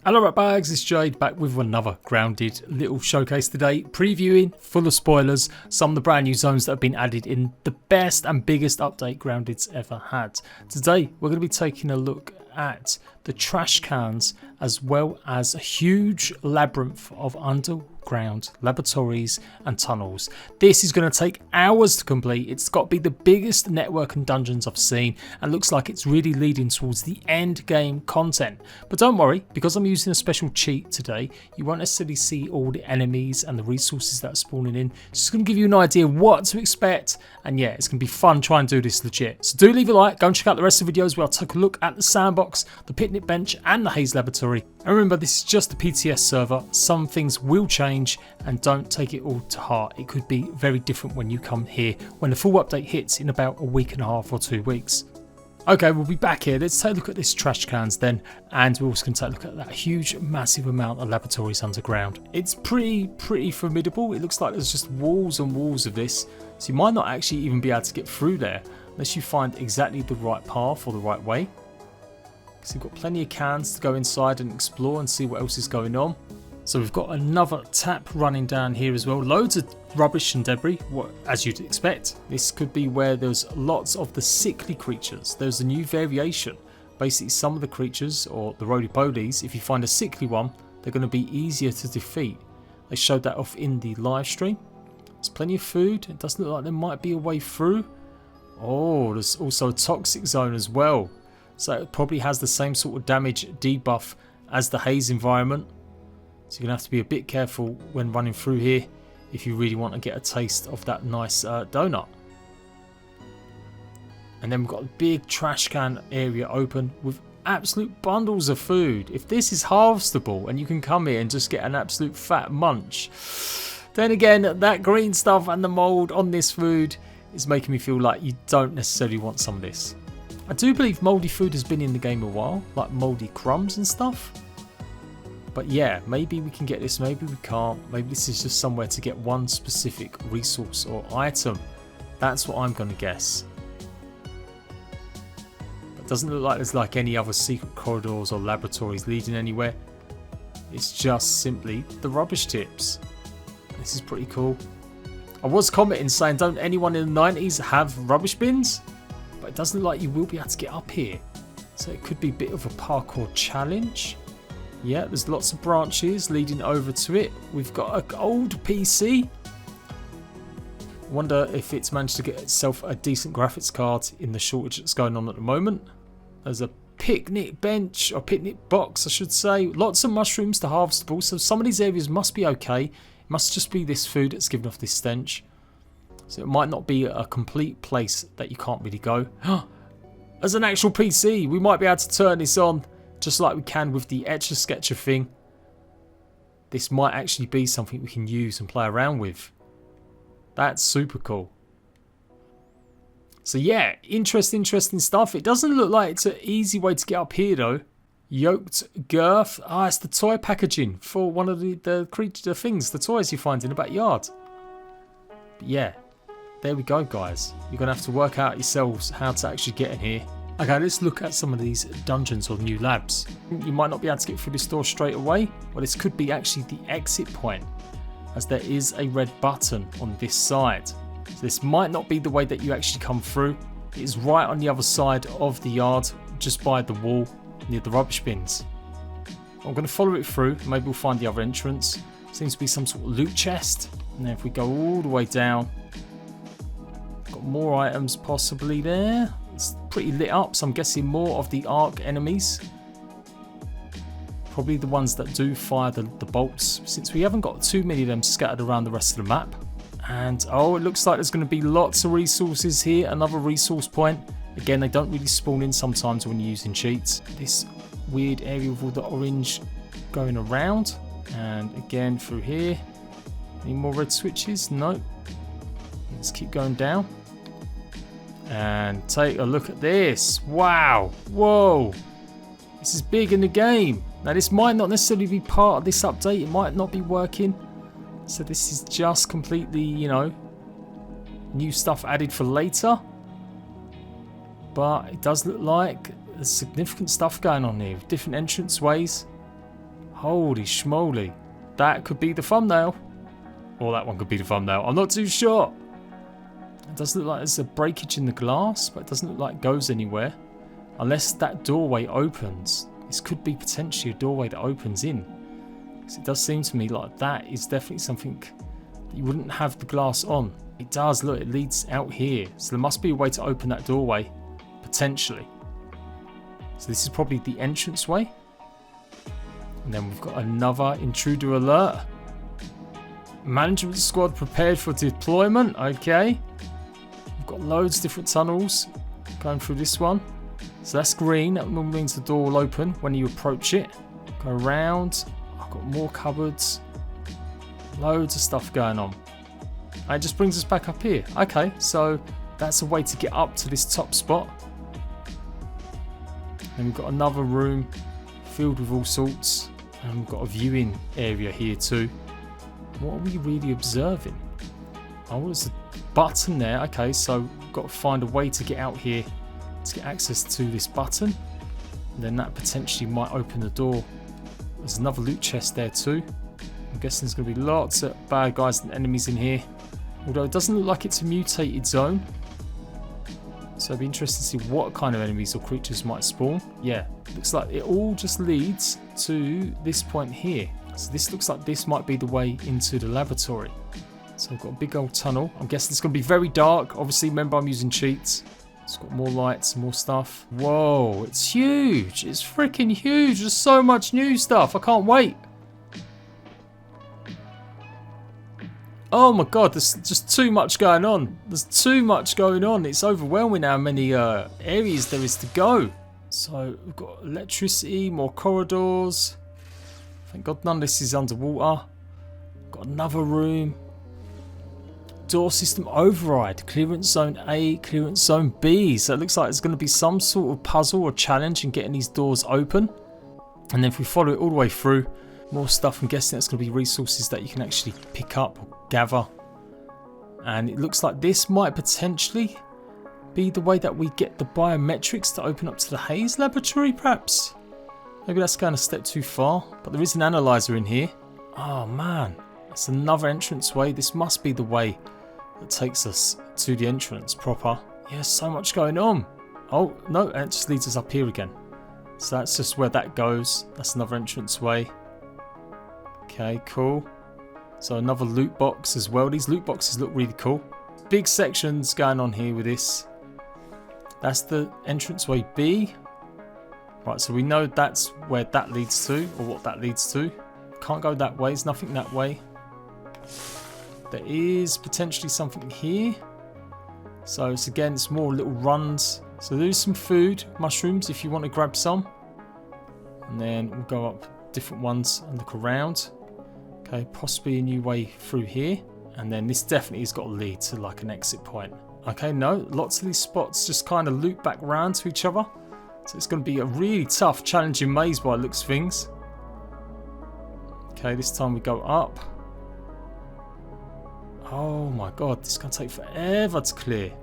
Hello ratbags, it's Jade back with another grounded little showcase today, previewing, full of spoilers, some of the brand new zones that have been added in the best and biggest update Grounded's ever had. Today we're going to be taking a look at the trash cans as well as a huge labyrinth of underground laboratories and tunnels. This is going to take hours to complete. It's got to be the biggest network and dungeons I've seen and looks like it's really leading towards the end game content. But don't worry, because I'm using a special cheat today, you won't necessarily see all the enemies and the resources that are spawning in. It's just going to give you an idea what to expect, and yeah, it's going to be fun trying to do this legit. So do leave a like, go and check out the rest of the videos where I'll take a look at the sandbox, the picnic bench and the haze laboratory. And remember, this is just a PTS server. Some things will change and don't take it all to heart. It could be very different when you come here when the full update hits in about a week and a half or 2 weeks. Okay, we'll be back here. Let's take a look at this trash cans then, and we're also going to take a look at that huge massive amount of laboratories underground. It's pretty formidable. It looks like there's just walls and walls of this, so you might not actually even be able to get through there unless you find exactly the right path or the right way. So you've got plenty of cans to go inside and explore and see what else is going on. So we've got another tap running down here as well. Loads of rubbish and debris, as you'd expect. This could be where there's lots of the sickly creatures. There's a new variation. Basically, some of the creatures, or the roly-polies, if you find a sickly one, they're going to be easier to defeat. They showed that off in the live stream. There's plenty of food. It doesn't look like there might be a way through. Oh, there's also a toxic zone as well. So it probably has the same sort of damage debuff as the haze environment. So you're going to have to be a bit careful when running through here if you really want to get a taste of that nice donut. And then we've got a big trash can area open with absolute bundles of food. If this is harvestable and you can come here and just get an absolute fat munch, then again, that green stuff and the mold on this food is making me feel like you don't necessarily want some of this. I do believe mouldy food has been in the game a while, like mouldy crumbs and stuff. But yeah, maybe we can get this, maybe we can't. Maybe this is just somewhere to get one specific resource or item. That's what I'm going to guess. It doesn't look like there's like any other secret corridors or laboratories leading anywhere. It's just simply the rubbish tips. This is pretty cool. I was commenting saying, don't anyone in the 90s have rubbish bins? But it doesn't look like you will be able to get up here. So it could be a bit of a parkour challenge. Yeah, there's lots of branches leading over to it. We've got an old PC. Wonder if it's managed to get itself a decent graphics card in the shortage that's going on at the moment. There's a picnic bench, or picnic box I should say. Lots of mushrooms to harvestable, so some of these areas must be okay. It must just be this food that's giving off this stench. So it might not be a complete place that you can't really go. As an actual PC, we might be able to turn this on just like we can with the Etch-a-Sketcher thing. This might actually be something we can use and play around with. That's super cool. So yeah, interesting stuff. It doesn't look like it's an easy way to get up here though. Yoked girth. Ah, it's the toy packaging for one of the things, the toys you find in the backyard. But yeah. There we go, guys. You're going to have to work out yourselves how to actually get in here. Okay, let's look at some of these dungeons or new labs. You might not be able to get through this door straight away, but this could be actually the exit point, as there is a red button on this side. So this might not be the way that you actually come through. It is right on the other side of the yard, just by the wall, near the rubbish bins. I'm going to follow it through. Maybe we'll find the other entrance. Seems to be some sort of loot chest. And then if we go all the way down, got more items possibly there. It's pretty lit up, so I'm guessing more of the arc enemies. Probably the ones that do fire the bolts, since we haven't got too many of them scattered around the rest of the map. And oh, it looks like there's going to be lots of resources here. Another resource point. Again, they don't really spawn in sometimes when you're using cheats. This weird area with all the orange going around. And again through here. Any more red switches? No. Let's keep going down. And take a look at this. Wow. Whoa. This is big in the game. Now this might not necessarily be part of this update. It might not be working. So this is just completely, you know, new stuff added for later. But it does look like there's significant stuff going on here. Different entrance ways. Holy schmoly. That could be the thumbnail. Or that one could be the thumbnail. I'm not too sure. It doesn't look like there's a breakage in the glass, but it doesn't look like it goes anywhere. Unless that doorway opens. This could be potentially a doorway that opens in. Because it does seem to me like that is definitely something that you wouldn't have the glass on. It does, look, it leads out here. So there must be a way to open that doorway. Potentially. So this is probably the entrance way. And then we've got another intruder alert. Management squad prepared for deployment. Okay. We've got loads of different tunnels going through this one. So that's green. That normally means the door will open when you approach it. Go around. I've got more cupboards. Loads of stuff going on. And it just brings us back up here. Okay, so that's a way to get up to this top spot. Then we've got another room filled with all sorts. And we've got a viewing area here too. What are we really observing? Oh, there's a button there. Okay, so we've got to find a way to get out here to get access to this button. And then that potentially might open the door. There's another loot chest there too. I'm guessing there's going to be lots of bad guys and enemies in here. Although it doesn't look like it's a mutated zone. So it'd be interesting to see what kind of enemies or creatures might spawn. Yeah, looks like it all just leads to this point here. So this looks like this might be the way into the laboratory. So we've got a big old tunnel. I'm guessing it's going to be very dark. Obviously, remember I'm using cheats. It's got more lights and more stuff. Whoa, it's huge. It's freaking huge. There's so much new stuff. I can't wait. Oh my god, there's just too much going on. There's too much going on. It's overwhelming how many areas there is to go. So we've got electricity, more corridors. Thank god none of this is underwater. Got another room. Door system override. Clearance zone A, clearance zone B. So it looks like there's going to be some sort of puzzle or challenge in getting these doors open. And then if we follow it all the way through, more stuff. I'm guessing that's going to be resources that you can actually pick up or gather. And it looks like this might potentially be the way that we get the biometrics to open up to the Haze laboratory, perhaps. Maybe that's going a step too far, but there is an analyzer in here. Oh man, that's another entranceway. This must be the way that takes us to the entrance proper. Yeah, so much going on. Oh no, it just leads us up here again. So that's just where that goes. That's another entranceway. Okay, cool. So another loot box as well. These loot boxes look really cool. Big sections going on here with this. That's the entranceway B. Right, so we know that's where that leads to, or what that leads to. Can't go that way, there's nothing that way. There is potentially something here. So it's again, it's more little runs. So there's some food, mushrooms if you want to grab some. And then we'll go up different ones and look around. Okay, possibly a new way through here. And then this definitely has got to lead to like an exit point. Okay, no, lots of these spots just kind of loop back round to each other. So it's going to be a really tough, challenging maze by the looks of things. Okay, this time we go up. Oh my god, this is going to take forever to clear.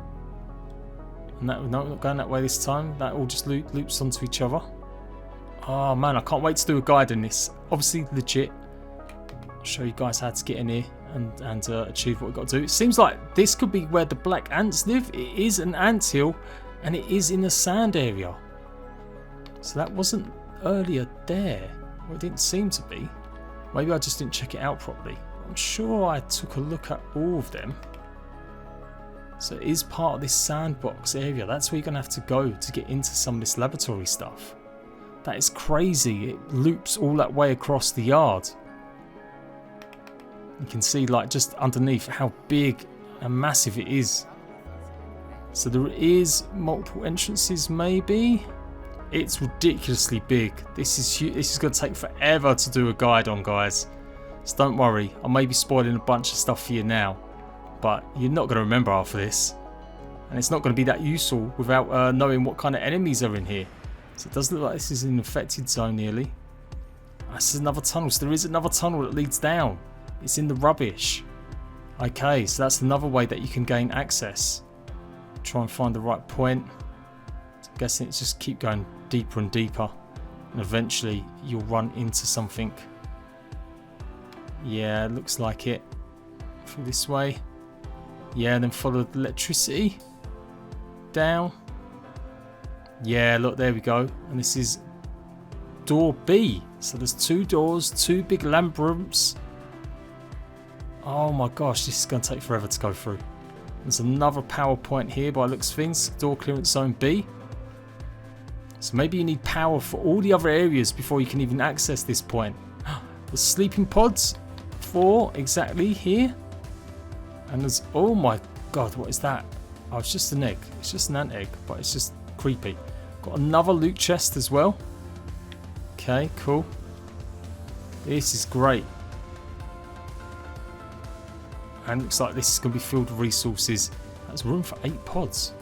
And that, no, not going that way this time. That all just loops onto each other. Oh man, I can't wait to do a guide on this. Obviously legit. I'll show you guys how to get in here and achieve what we've got to do. It seems like this could be where the black ants live. It is an anthill and it is in the sand area. So that wasn't earlier there. Well, it didn't seem to be. Maybe I just didn't check it out properly. I'm sure I took a look at all of them. So it is part of this sandbox area. That's where you're going to have to go to get into some of this laboratory stuff. That is crazy. It loops all that way across the yard. You can see like just underneath how big and massive it is. So there is multiple entrances maybe. It's ridiculously big. This is going to take forever to do a guide on, guys. So don't worry, I may be spoiling a bunch of stuff for you now, but you're not going to remember half of this. And it's not going to be that useful without knowing what kind of enemies are in here. So it does look like this is an infected zone nearly. This is another tunnel. So there is another tunnel that leads down. It's in the rubbish. Okay, so that's another way that you can gain access. Try and find the right point. I'm guessing it's just keep going deeper and deeper. And eventually you'll run into something. Yeah, looks like it. Through this way. Yeah, and then follow the electricity down. Yeah, look, there we go. And this is door B. So there's 2 doors, 2 big lamp rooms. Oh my gosh, this is going to take forever to go through. There's another power point here by looks of things. Door clearance zone B. So maybe you need power for all the other areas before you can even access this point. The sleeping pods. 4 exactly here. And there's, oh my god, what is that? Oh, it's just an egg. It's just an ant egg, but it's just creepy. Got another loot chest as well. Okay, cool. This is great. And looks like this is going to be filled with resources. That's room for 8 pods.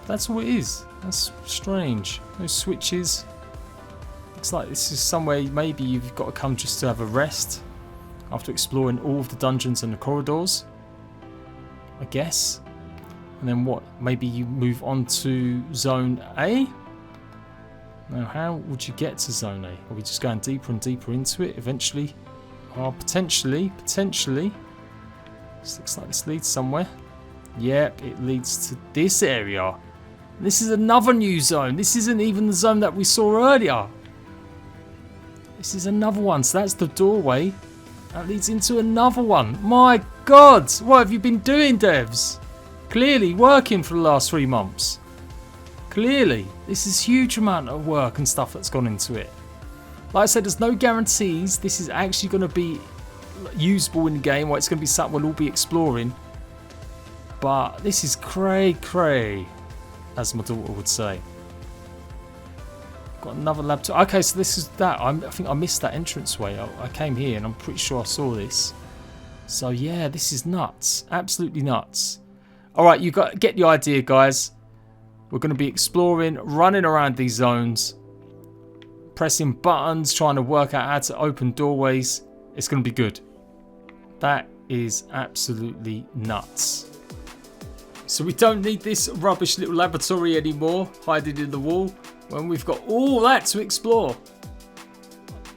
That's all it is. That's strange. No switches. Looks like this is somewhere maybe you've got to come just to have a rest after exploring all of the dungeons and the corridors, I guess. And then what? Maybe you move on to Zone A? Now, how would you get to Zone A? Are we just going deeper and deeper into it eventually? Oh, potentially. This looks like this leads somewhere. Yep, it leads to this area. This is another new zone. This isn't even the zone that we saw earlier. This is another one. So that's the doorway. That leads into another one. My god, what have you been doing, devs? Clearly working for the last 3 months. Clearly, this is a huge amount of work and stuff that's gone into it. Like I said, there's no guarantees this is actually going to be usable in the game, or it's going to be something we'll all be exploring. But this is cray, as my daughter would say. Got another laptop. Okay, so this is that. I think I missed that entranceway. I came here and I'm pretty sure I saw this. So yeah, this is nuts. Absolutely nuts. Alright, you get the idea, guys. We're going to be exploring, running around these zones, pressing buttons, trying to work out how to open doorways. It's going to be good. That is absolutely nuts. So we don't need this rubbish little laboratory anymore, hiding in the wall, when we've got all that to explore.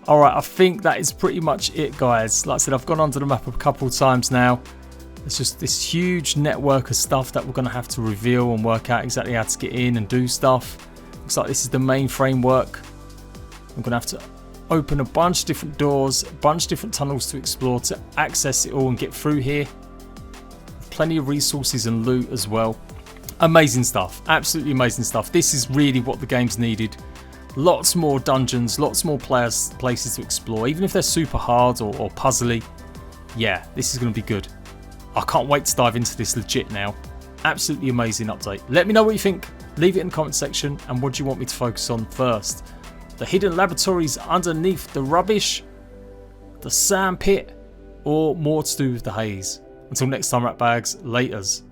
Alright, I think that is pretty much it, guys. Like I said, I've gone onto the map a couple of times now. It's just this huge network of stuff that we're going to have to reveal and work out exactly how to get in and do stuff. Looks like this is the main framework. I'm going to have to open a bunch of different doors, a bunch of different tunnels to explore to access it all and get through here. Plenty of resources and loot as well. Amazing stuff. Absolutely amazing stuff. This is really what the game's needed. Lots more dungeons, lots more places to explore, even if they're super hard or puzzly. Yeah, this is going to be good. I can't wait to dive into this legit now. Absolutely amazing update. Let me know what you think. Leave it in the comment section. And what do you want me to focus on first? The hidden laboratories underneath the rubbish, the sand pit, or more to do with the haze? Until next time, rat bags, laters.